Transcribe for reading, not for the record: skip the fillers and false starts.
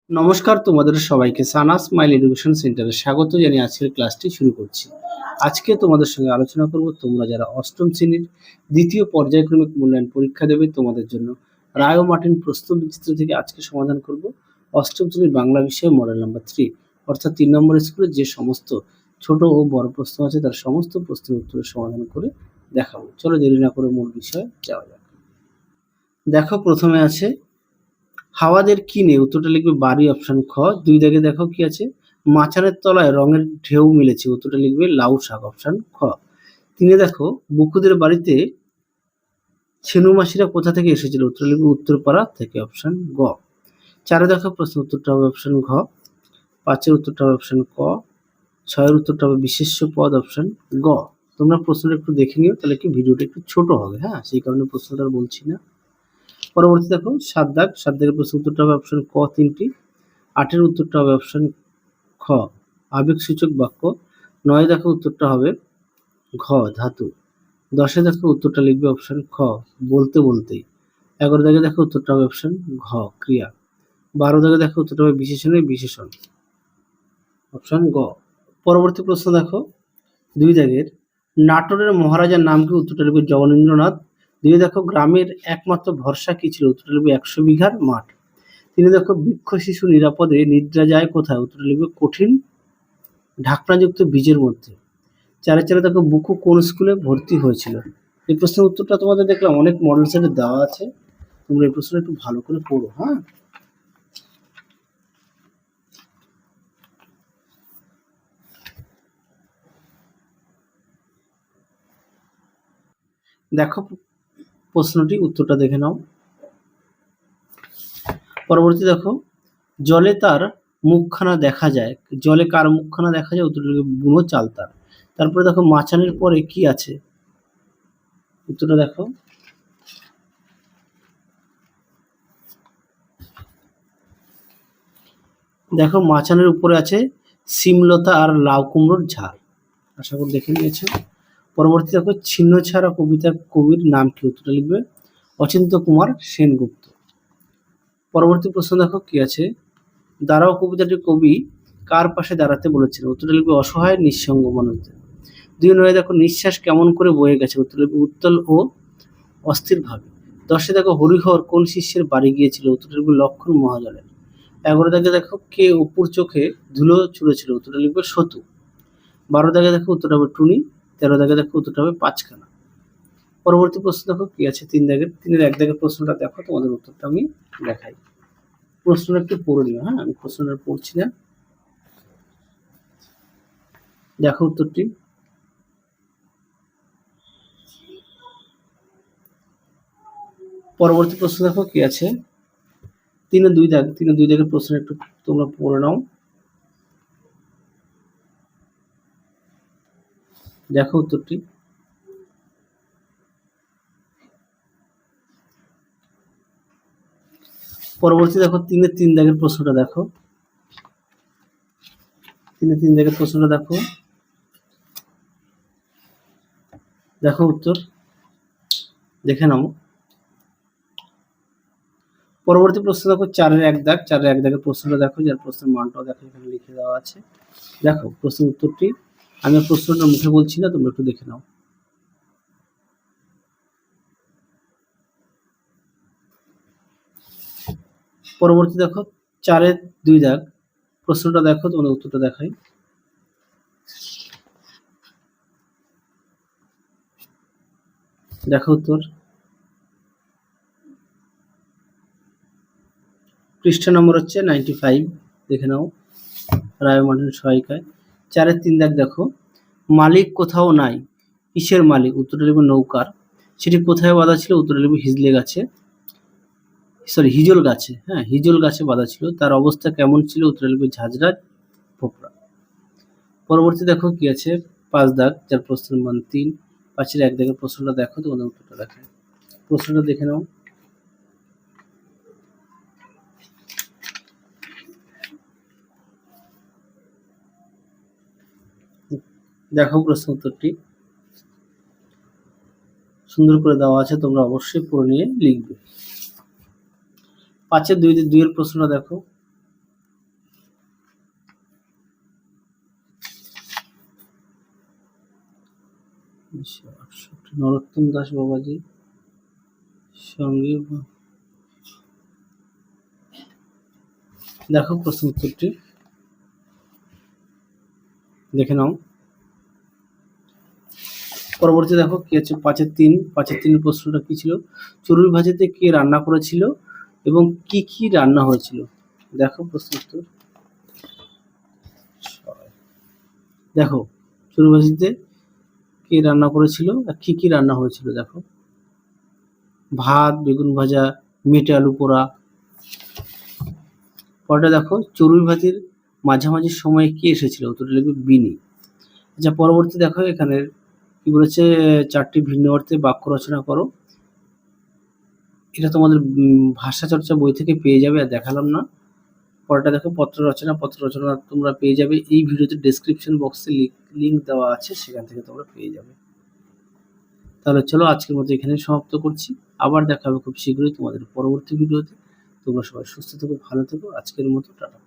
নমস্কার তোমাদের সবাইকে সানা স্মাইল এডুকেশন সেন্টারে স্বাগত জানিয়ে আজকের ক্লাসটি শুরু করছি। আজকে তোমাদের সঙ্গে আলোচনা করব তোমরা যারা অষ্টম শ্রেণীর দ্বিতীয় পর্যায়ক্রমিক মূল্যায়ন পরীক্ষা দেবে তোমাদের জন্য রায় ও মার্টিন প্রশ্ন বিচিত্র থেকে আজকে সমাধান করব অষ্টম শ্রেণীর বাংলা বিষয়ে মডেল নাম্বার 3 অর্থাৎ 3 নম্বর স্কুলে যে সমস্ত ছোট ও বড় প্রশ্ন আছে তার সমস্ত প্রশ্নের উত্তরের সমাধান করে দেখাবো। চলো দেরি না করে মূল বিষয়ে যাওয়া যাক। দেখো প্রথমে আছে হাওয়াদের কি নেই, উত্তরটা লিখবে বাড়ি অপশন খ। দুই দাগে দেখো কি আছে, মাচানের তলায় রঙের ঢেউ মিলেছে, উত্তরটা লিখবে লাউ শাক অপশন খ। তিনে দেখো বুকুদের বাড়িতে ছেনু মাসিরা কোথা থেকে এসেছিল, উত্তর লিখবে উত্তরপাড়া থেকে অপশন গ। চারে দেখো প্রশ্ন উত্তরটা হবে অপশন ঘ। পাঁচের উত্তরটা হবে অপশন ক। ছয়ের উত্তরটা হবে বিশেষ্য পদ অপশন গ। তোমরা প্রশ্নটা একটু দেখে নিও, তাহলে কি ভিডিওটা একটু ছোট হবে, হ্যাঁ সেই কারণে প্রশ্নটা আর বলছি না। পরবর্তী দেখো সাত দাগের প্রশ্ন উত্তরটা হবে অপশন ক তিনটি। আটের উত্তরটা হবে অপশন খ আবেগসূচক বাক্য। নয় দেখো উত্তরটা হবে ঘ ধাতু। দশে দেখো উত্তরটা লিখবে অপশন খ বলতে বলতেই। 11 দাগে দেখো উত্তরটা হবে অপশন ঘ ক্রিয়া। 12 দাগে দেখো উত্তরটা হবে বিশেষণের বিশেষণ অপশন গ। পরবর্তী প্রশ্ন দেখো দুই দাগের নাটোরের মহারাজার নাম কি, উত্তরটা লিখবে জগনীন্দ্রনাথ। দুই দেখো গ্রামের একমাত্র ভরসা কি ছিল, উত্তরটা লিখবে 100 বিঘার মাঠ। তিনি দেখো বৃক্ষ শিশু নিরাপদে নিদ্রা যায় কোথায়, উত্তরটা লিখবে কঠিন ঢাকনাযুক্ত বীজের মধ্যে। চারে দেখো বুকু কোন স্কুলে ভর্তি হয়েছিল। এই প্রশ্নের উত্তরটা তোমাদের দেখলাম অনেক মডেল সেটে দেওয়া আছে, তোমরা এই প্রশ্নটা একটু ভালো করে পড়ো। হ্যাঁ, দেখো প্রশ্নটি উত্তরটা দেখে নাও। পরবর্তী দেখো জলে তার মুখখানা দেখা যায়, জলে কার মুখখানা দেখা যায়, উত্তরটা লিখবে বুনো চালতার। তারপরে দেখো মাচানের পরে কি আছে, উত্তরটা দেখো দেখো মাচানের উপরে আছে সিমলতা আর লাউ কুমড়োর ঝাড়। আশা করি দেখে নিয়েছো। পরবর্তী দেখো ছিন্ন ছাড়া কবিতার কবির নাম কি, উত্তরটা লিখবে অচিন্ত কুমার সেনগুপ্ত। পরবর্তী প্রশ্ন দেখো কি আছে, দাঁড়াও কবিতাটির কবি কার পাশে দাঁড়াতে বলেছেন, উত্তরটা লিখবে অসহায় নিঃসঙ্গ মানুষদের। 2 নয় দেখো নিঃশ্বাস কেমন করে বয়ে গেছে, উত্তর লিখবে উত্তল ও অস্থির ভাবে। 10 দেখো হরিহর কোন শিষ্যের বাড়ি গিয়েছিল, উত্তরটা লিখবে লক্ষণ মহাজনের। 11 দাগে দেখো কে অপুর চোখে ধুলো ছুঁড়েছিল, উত্তরটা লিখবে সতু। 12 দাগে দেখো উত্তরটা হবে টুনি। 13 দাগে দেখো উত্তরটা হবে পাঁচখানা। পরবর্তী প্রশ্ন দেখো কি আছে 3 দাগের। 3-এর 1 দাগের প্রশ্নটা দেখো, তোমাদের উত্তরটা আমি দেখাই। প্রশ্নটা একটু পড়ে নিও, হ্যাঁ আমি প্রশ্নটা পড়ছি না। দেখো উত্তরটি, পরবর্তী প্রশ্ন দেখো কি আছে 3-এর 2 দাগ। 3-এর 2 দাগের প্রশ্ন একটু তোমরা পড়ে নাও। দেখো উত্তরটি, পরবর্তী দেখো 3-এর 3 দাগের প্রশ্নটা দেখো। 3-এর 3 দাগের প্রশ্নটা দেখো, দেখো উত্তর দেখে নাও। পরবর্তী প্রশ্ন দেখো 4-এর 1 দাগ। 4-এর 1 দাগের প্রশ্নটা দেখো, যার প্রশ্নের মানটাও দেখো এখানে লিখে দেওয়া আছে। দেখো প্রশ্নের উত্তরটি আমি প্রশ্নটা মুখে বলছি না, তোমরা একটু দেখে নাও। পরবর্তী দেখো 4-এর 2 দাগ প্রশ্নটা দেখো, তোমাদের উত্তরটা দেখাই। দেখো উত্তর, পৃষ্ঠা নম্বর হচ্ছে 95, দেখে নাও রায় মার্টিন সহায়িকায়। 4-এর 3 দাগ দেখো মালিক কোথাও নাই, কিসের মালিক, উত্তরটা লিখবে নৌকার। সেটি কোথায় বাঁধা ছিল, উত্তরটা লিখবে হিজলে গাছে, হিজল গাছে। হ্যাঁ হিজল গাছে বাঁধা ছিল। তার অবস্থা কেমন ছিল, উত্তরটা লিখবে ঝাঁঝরা ফোকরা। পরবর্তী দেখো কি আছে 5 দাগ, যার প্রশ্নের মান 3। 5-এর 1 দাগের প্রশ্নটা দেখো, তোমাদের উত্তরটা দেখো। প্রশ্নটা দেখে নাও। দেখো প্রশ্ন উত্তরটি সুন্দর করে দেওয়া আছে, তোমরা অবশ্যই পড়ে নিয়ে লিখবে। 5-এর 2 এর প্রশ্নটা দেখো। 1968 নরোত্তম দাস বাবাজি সঙ্গে দেখো প্রশ্ন উত্তরটি দেখে নাও। পরবর্তী দেখো কি আছে 5-3 প্রশ্নটা কি ছিল, চড়ুই ভাজিতে কে রান্না করেছিল এবং কি কি রান্না হয়েছিল। দেখো প্রশ্ন উত্তর, দেখো চড়ুই ভাজিতে কে রান্না করেছিল আর কি কি রান্না হয়েছিল। দেখো ভাত, বেগুন ভাজা, মেটে আলু পোড়া। পরটা দেখো চড়ুই ভাজির মাঝামাঝি সময়ে কে এসেছিল, উত্তরটা লিখবে বিনি। আচ্ছা পরবর্তী দেখো এখানে কি বলেছে, 4টি ভিন্ন অর্থে বাক্য রচনা করো। এটা তোমাদের ভাষা চর্চা বই থেকে পেয়ে যাবে, আর দেখালাম না। পরেরটা দেখো পত্র রচনা তোমরা পেয়ে যাবে এই ভিডিওতে ডেসক্রিপশন বক্সে লিংক দেওয়া আছে, সেখান থেকে তোমরা পেয়ে যাবে। তাহলে চলো আজকের মতো এখানে সমাপ্ত করছি, আবার দেখা হবে খুব শীঘ্রই তোমাদের পরবর্তী ভিডিওতে। তোমরা সবাই সুস্থ থেকো, ভালো থেকো, আজকের মতো টাটা।